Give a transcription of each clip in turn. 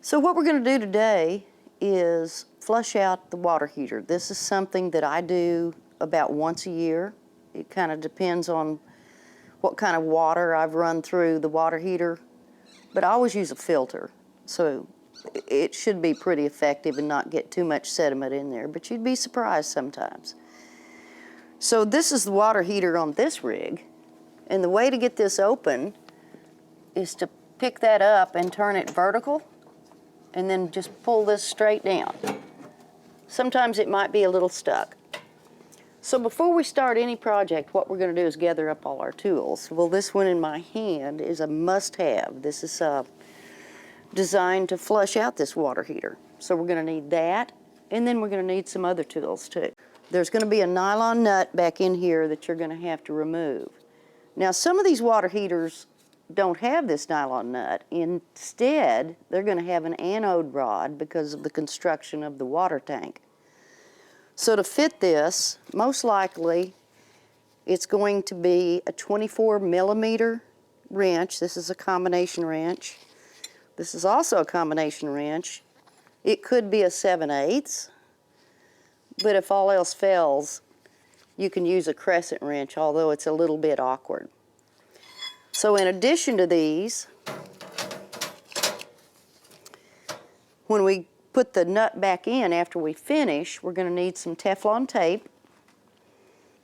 So what we're going to do today is flush out the water heater. This is something that I do about once a year. It kind of depends on what kind of water I've run through the water heater, but I always use a filter, so it should be pretty effective and not get too much sediment in there, but you'd be surprised sometimes. So this is the water heater on this rig, and the way to get this open is to pick that up and turn it vertical, and then just pull this straight down. Sometimes it might be a little stuck. So before we start any project, what we're going to do is gather up all our tools. Well, this one in my hand is a must-have. This is designed to flush out this water heater. So we're going to need that, and then we're going to need some other tools too. There's going to be a nylon nut back in here that you're going to have to remove. Now, some of these water heaters don't have this nylon nut. Instead, they're going to have an anode rod because of the construction of the water tank. So to fit this, most likely, it's going to be a 24mm wrench. This is a combination wrench. This is also a combination wrench. It could be a 7/8, but if all else fails, you can use a crescent wrench, although it's a little bit awkward. So in addition to these, when we put the nut back in after we finish, we're going to need some Teflon tape.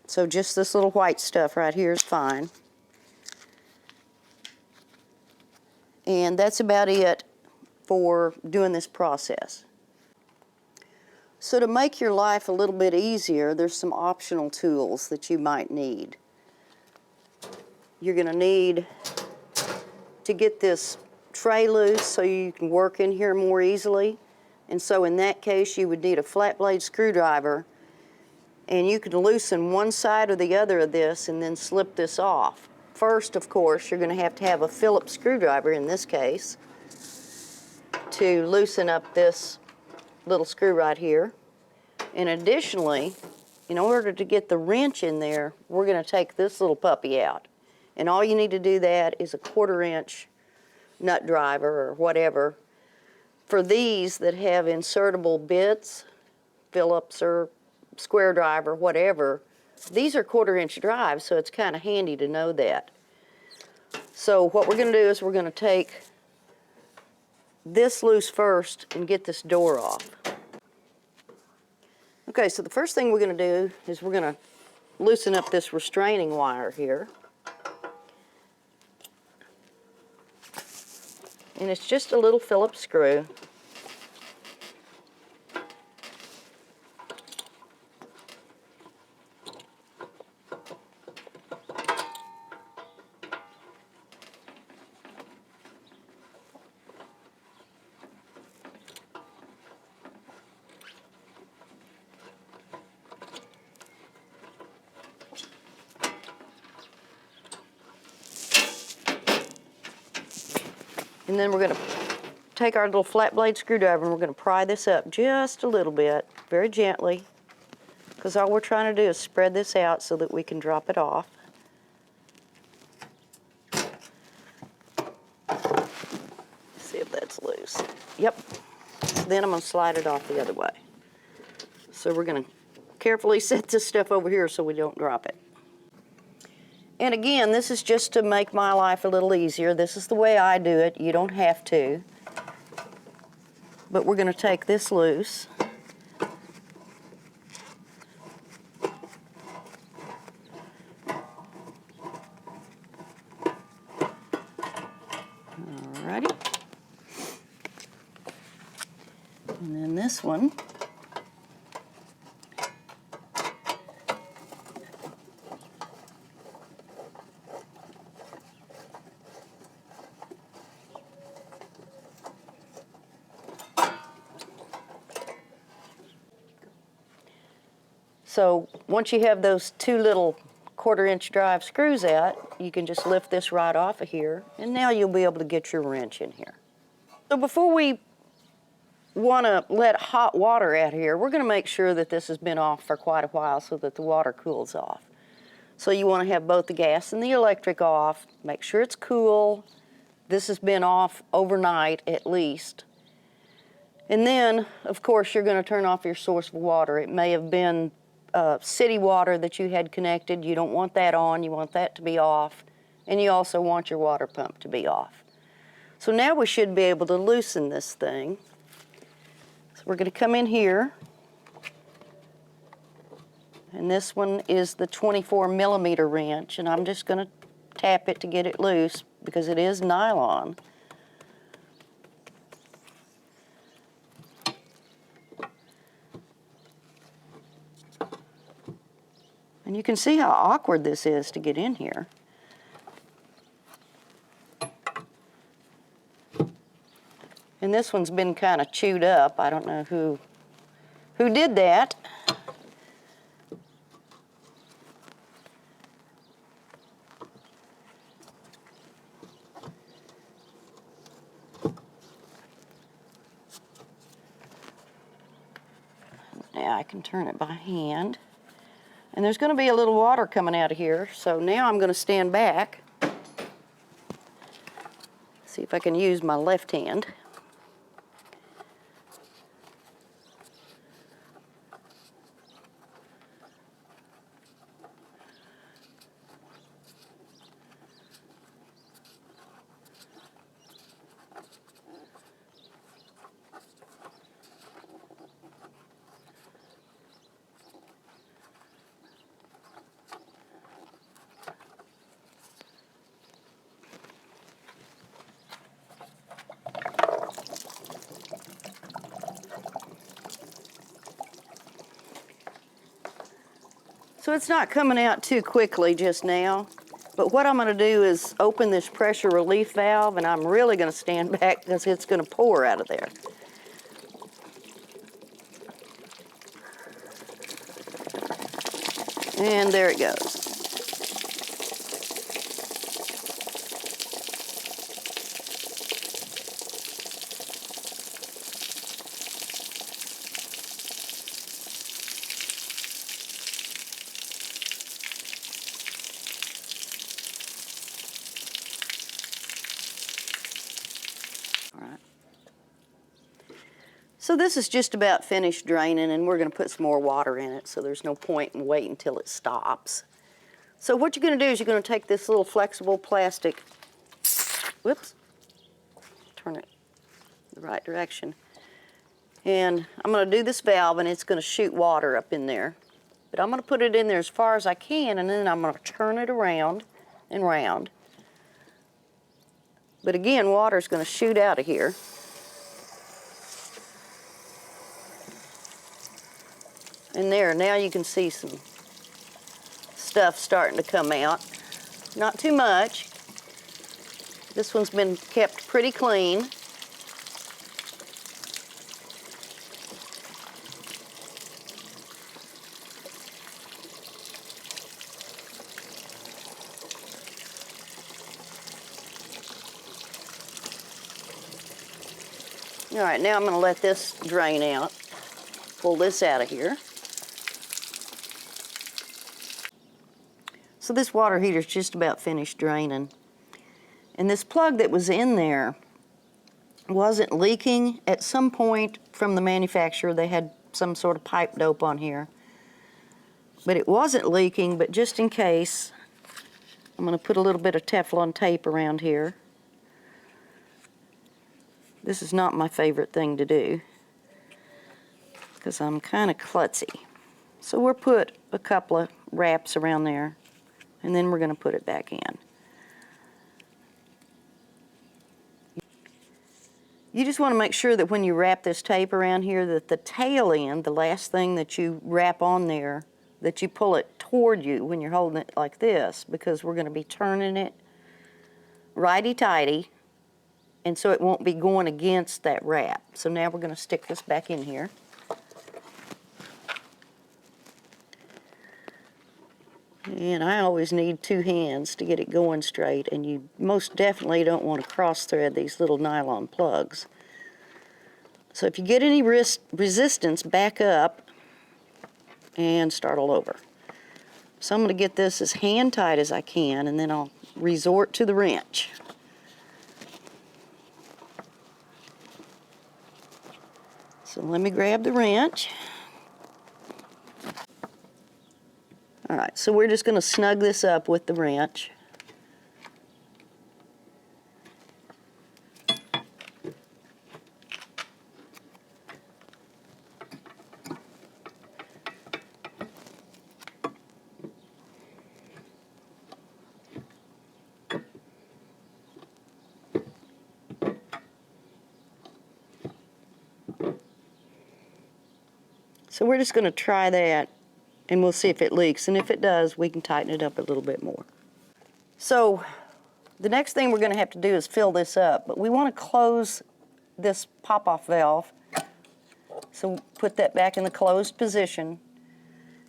So just this little white stuff right here is fine. And that's about it for doing this process. So to make your life a little bit easier, there's some optional tools that you might need. You're going to need to get this tray loose so you can work in here more easily. And so in that case, you would need a flat blade screwdriver, and you can loosen one side or the other of this and then slip this off. First, of course, you're going to have a Phillips screwdriver in this case to loosen up this little screw right here. And additionally, in order to get the wrench in there, we're going to take this little puppy out. And all you need to do that is a 1/4" nut driver or whatever. For these that have insertable bits, Phillips or square drive or whatever, these are 1/4" drives, so it's kind of handy to know that. So what we're going to do is we're going to take this loose first and get this door off. Okay, so the first thing we're going to do is we're going to loosen up this restraining wire here. And it's just a little Phillips screw. And then we're going to take our little flat blade screwdriver and we're going to pry this up just a little bit, very gently, because all we're trying to do is spread this out so that we can drop it off. See if that's loose. Yep. Then I'm going to slide it off the other way. So we're going to carefully set this stuff over here so we don't drop it. And again, this is just to make my life a little easier. This is the way I do it. You don't have to. But we're going to take this loose. Alrighty. And then this one. So once you have those two little 1/4" drive screws out, you can just lift this right off of here, and now you'll be able to get your wrench in here. So before we want to let hot water out here, we're going to make sure that this has been off for quite a while so that the water cools off. So you want to have both the gas and the electric off, make sure it's cool. This has been off overnight at least. And then, of course, you're going to turn off your source of water. It may have been city water that you had connected. You don't want that on. You want that to be off. And you also want your water pump to be off. So now we should be able to loosen this thing. So we're going to come in here. And this one is the 24mm wrench. And I'm just going to tap it to get it loose because it is nylon. And you can see how awkward this is to get in here. And this one's been kind of chewed up. I don't know who did that. Now I can turn it by hand. And there's going to be a little water coming out of here, so now I'm going to stand back. See if I can use my left hand. So it's not coming out too quickly just now, but what I'm going to do is open this pressure relief valve, and I'm really going to stand back because it's going to pour out of there. And there it goes. So this is just about finished draining, and we're going to put some more water in it, so there's no point in waiting until it stops. So what you're going to do is you're going to take this little flexible plastic, whoops, turn it the right direction, and I'm going to do this valve, and it's going to shoot water up in there. But I'm going to put it in there as far as I can, and then I'm going to turn it around and round. But again, water's going to shoot out of here. And there, now you can see some stuff starting to come out. Not too much. This one's been kept pretty clean. All right, now I'm going to let this drain out. Pull this out of here. So this water heater is just about finished draining. And this plug that was in there wasn't leaking. At some point from the manufacturer, they had some sort of pipe dope on here. But it wasn't leaking, but just in case, I'm going to put a little bit of Teflon tape around here. This is not my favorite thing to do because I'm kind of klutzy. So we'll put a couple of wraps around there, and then we're going to put it back in. You just want to make sure that when you wrap this tape around here that the tail end, the last thing that you wrap on there, that you pull it toward you when you're holding it like this, because we're going to be turning it righty-tighty, and so it won't be going against that wrap. So now we're going to stick this back in here. And I always need two hands to get it going straight, and you most definitely don't want to cross thread these little nylon plugs. So if you get any resistance, back up and start all over. So I'm going to get this as hand tight as I can, and then I'll resort to the wrench. So let me grab the wrench. All right, so we're just going to snug this up with the wrench. So we're just going to try that, and we'll see if it leaks. And if it does, we can tighten it up a little bit more. So the next thing we're going to have to do is fill this up. But we want to close this pop-off valve. So put that back in the closed position,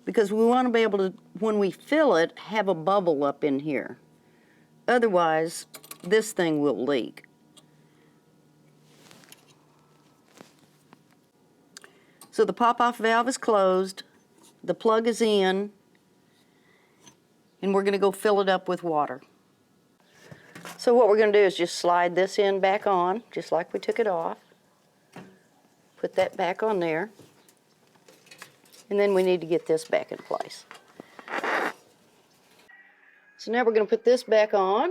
because we want to be able to, when we fill it, have a bubble up in here. Otherwise, this thing will leak. So the pop-off valve is closed, the plug is in, and we're going to go fill it up with water. So what we're going to do is just slide this end back on, just like we took it off. Put that back on there. And then we need to get this back in place. So now we're going to put this back on.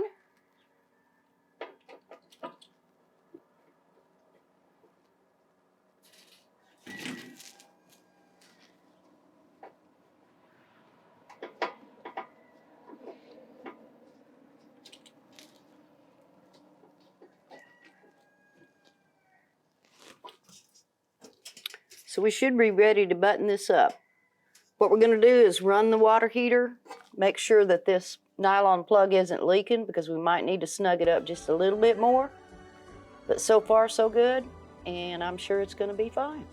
So we should be ready to button this up. What we're going to do is run the water heater, make sure that this nylon plug isn't leaking, because we might need to snug it up just a little bit more. But so far so good, and I'm sure it's going to be fine.